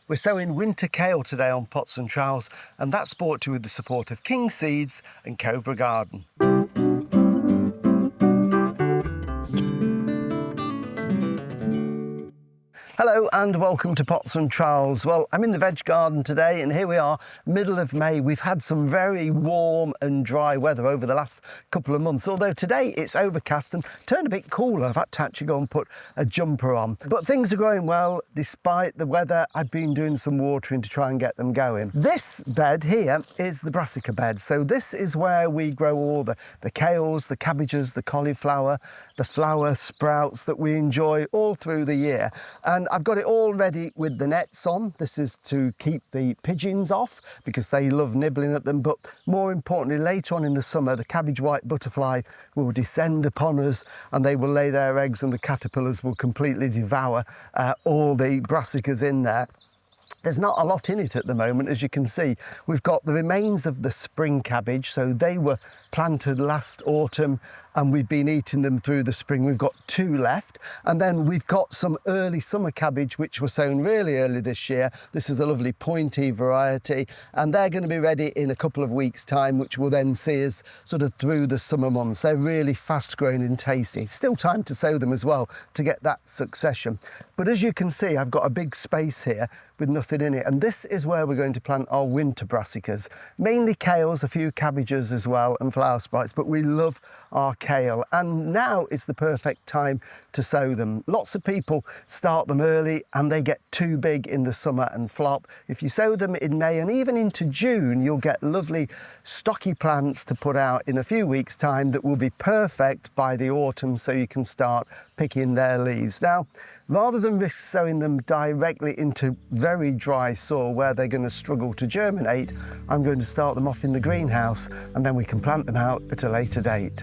We're sowing winter kale today on pots and trowels, and that's brought to you with the support of King Seeds and Cobra Garden. Hello and welcome to Pots and Trowels. Well, I'm in the veg garden today and here we are, middle of May. We've had some very warm and dry weather over the last couple of months, although today it's overcast and turned a bit cooler. I've had to actually go and put a jumper on. But things are going well despite the weather. I've been doing some watering to try and get them going. This bed here is the Brassica bed. So this is where we grow all the kales, the cabbages, the cauliflower, the flower sprouts that we enjoy all through the year. And I've got it all ready with the nets on. This is to keep the pigeons off because they love nibbling at them. But more importantly, later on in the summer, the cabbage white butterfly will descend upon us and they will lay their eggs and the caterpillars will completely devour all the brassicas in there. There's not a lot in it at the moment, as you can see. We've got the remains of the spring cabbage, so they were planted last autumn and we've been eating them through the spring. We've got 2 left, and then we've got some early summer cabbage which were sown really early this year. This is a lovely pointy variety, and they're going to be ready in a couple of weeks' time, which will then see us sort of through the summer months. They're really fast growing and tasty. Still time to sow them as well to get that succession. But as you can see, I've got a big space here with nothing in it, and this is where we're going to plant our winter brassicas. Mainly kales, a few cabbages as well, and flower sprites, but we love our kale, and now is the perfect time to sow them. Lots of people start them early and they get too big in the summer and flop. If you sow them in May and even into June, you'll get lovely stocky plants to put out in a few weeks' time that will be perfect by the autumn, so you can start picking their leaves. Now, rather than risk sowing them directly into very dry soil where they're going to struggle to germinate, I'm going to start them off in the greenhouse and then we can plant them out at a later date.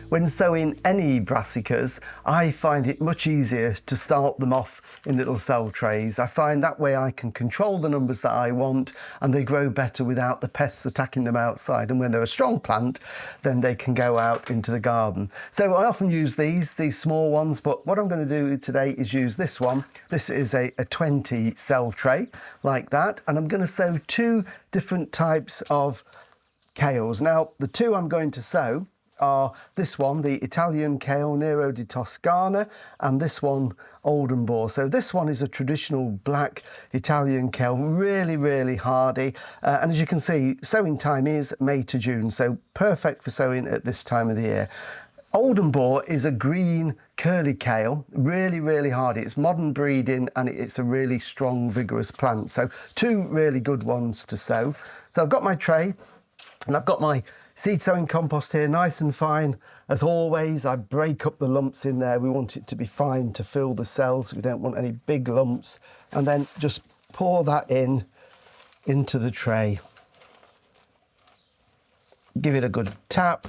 When sowing any brassicas, I find it much easier to start them off in little cell trays. I find that way I can control the numbers that I want and they grow better without the pests attacking them outside. And when they're a strong plant, then they can go out into the garden. So I often use these small ones, but what I'm going to do today is use this one. This is a 20 cell tray like that. And I'm going to sow 2 different types of kales. Now, the 2 I'm going to sow are this one, the Italian kale Nero di Toscana, and this one, Oldham Boar. So this one is a traditional black Italian kale, really hardy. And as you can see, sowing time is May to June, so perfect for sowing at this time of the year. Oldham Boar is a green curly kale, really hardy. It's modern breeding and it's a really strong, vigorous plant. So 2 really good ones to sow. So I've got my tray and I've got my seed sowing compost here, nice and fine. As always, I break up the lumps in there. We want it to be fine to fill the cells. We don't want any big lumps. And then just pour that into the tray. Give it a good tap.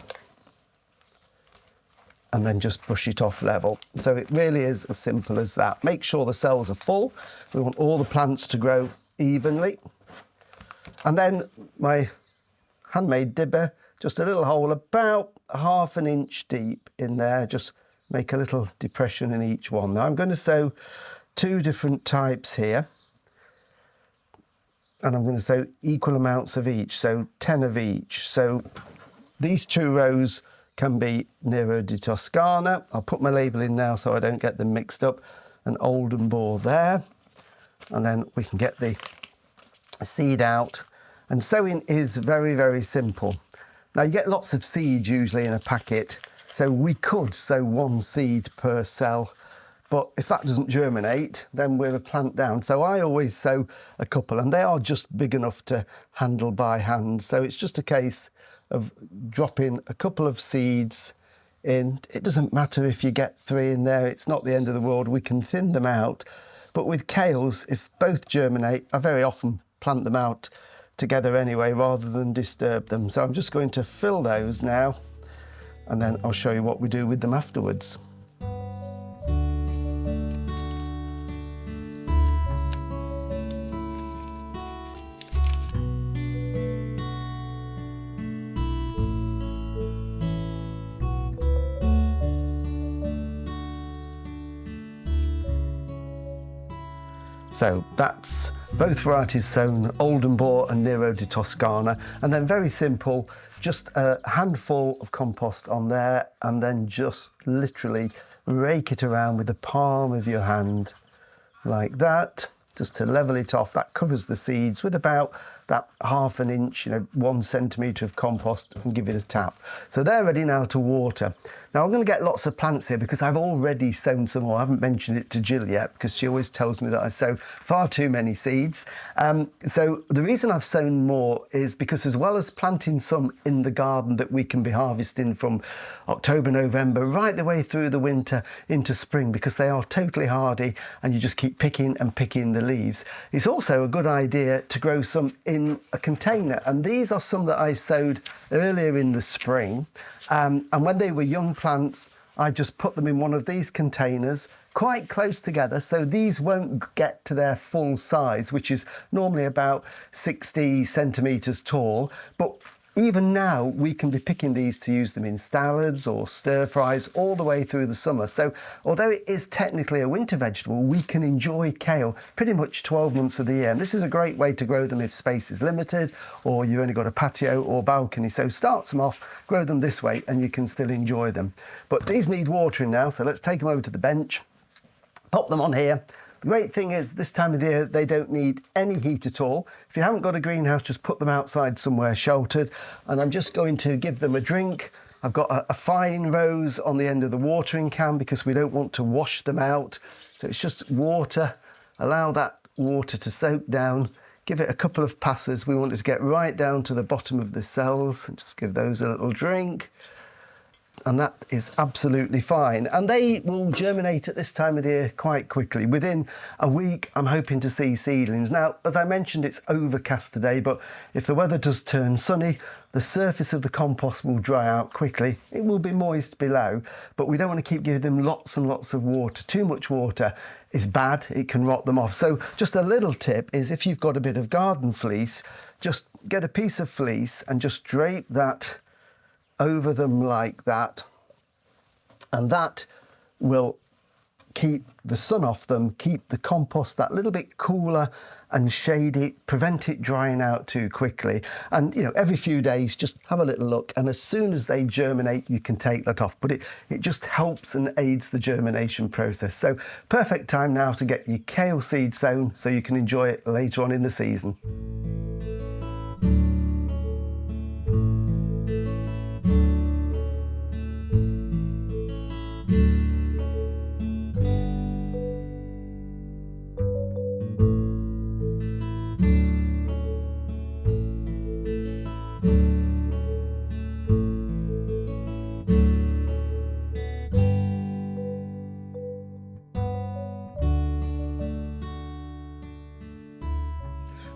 And then just brush it off level. So it really is as simple as that. Make sure the cells are full. We want all the plants to grow evenly. And then my handmade dibber, just a little hole about 1/2 inch deep in there. Just make a little depression in each one. Now I'm going to sow 2 different types here. And I'm going to sow equal amounts of each, so 10 of each. So these 2 rows can be Nero di Toscana. I'll put my label in now so I don't get them mixed up. An Oldham Boar there. And then we can get the seed out. And sowing is very simple. Now you get lots of seeds usually in a packet, so we could sow 1 seed per cell, but if that doesn't germinate, then we're a plant down. So I always sow a couple, and they are just big enough to handle by hand. So it's just a case of dropping a couple of seeds in. It doesn't matter if you get 3 in there, it's not the end of the world, we can thin them out. But with kales, if both germinate, I very often plant them out together anyway rather than disturb them. So I'm just going to fill those now and then I'll show you what we do with them afterwards. So that's both varieties sown, Oldenburg and Nero di Toscana. And then very simple, just a handful of compost on there, and then just literally rake it around with the palm of your hand like that, just to level it off. That covers the seeds with about that ½ an inch, 1 centimetre of compost, and give it a tap. So they're ready now to water. Now I'm going to get lots of plants here because I've already sown some more. I haven't mentioned it to Jill yet because she always tells me that I sow far too many seeds. So the reason I've sown more is because, as well as planting some in the garden that we can be harvesting from October, November, right the way through the winter into spring, because they are totally hardy and you just keep picking and picking the leaves, it's also a good idea to grow some in a container. And these are some that I sowed earlier in the spring. And when they were young plants, I just put them in one of these containers quite close together, so these won't get to their full size, which is normally about 60 centimetres tall. But even now, we can be picking these to use them in salads or stir fries all the way through the summer. So although it is technically a winter vegetable, we can enjoy kale pretty much 12 months of the year. And this is a great way to grow them if space is limited or you've only got a patio or balcony. So start them off, grow them this way, and you can still enjoy them. But these need watering now, so let's take them over to the bench, pop them on here. The great thing is, this time of the year, they don't need any heat at all. If you haven't got a greenhouse, just put them outside somewhere sheltered. And I'm just going to give them a drink. I've got a fine rose on the end of the watering can because we don't want to wash them out. So it's just water. Allow that water to soak down. Give it a couple of passes. We want it to get right down to the bottom of the cells, and just give those a little drink. And that is absolutely fine. And they will germinate at this time of the year quite quickly. Within a week, I'm hoping to see seedlings. Now, as I mentioned, it's overcast today, but if the weather does turn sunny, the surface of the compost will dry out quickly. It will be moist below, but we don't want to keep giving them lots and lots of water. Too much water is bad. It can rot them off. So just a little tip is, if you've got a bit of garden fleece, just get a piece of fleece and just drape that over them like that, and that will keep the sun off them, keep the compost that little bit cooler and shady, prevent it drying out too quickly. And every few days just have a little look, and as soon as they germinate you can take that off. But it just helps and aids the germination process. So perfect time now to get your kale seed sown so you can enjoy it later on in the season.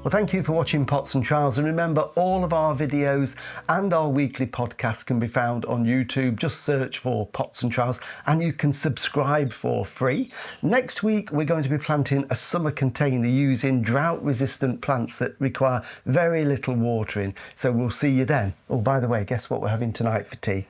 Well, thank you for watching Pots and Trowels, and remember, all of our videos and our weekly podcasts can be found on YouTube. Just search for Pots and Trowels and you can subscribe for free. Next week we're going to be planting a summer container using drought resistant plants that require very little watering, so we'll see you then. Oh, by the way, guess what we're having tonight for tea?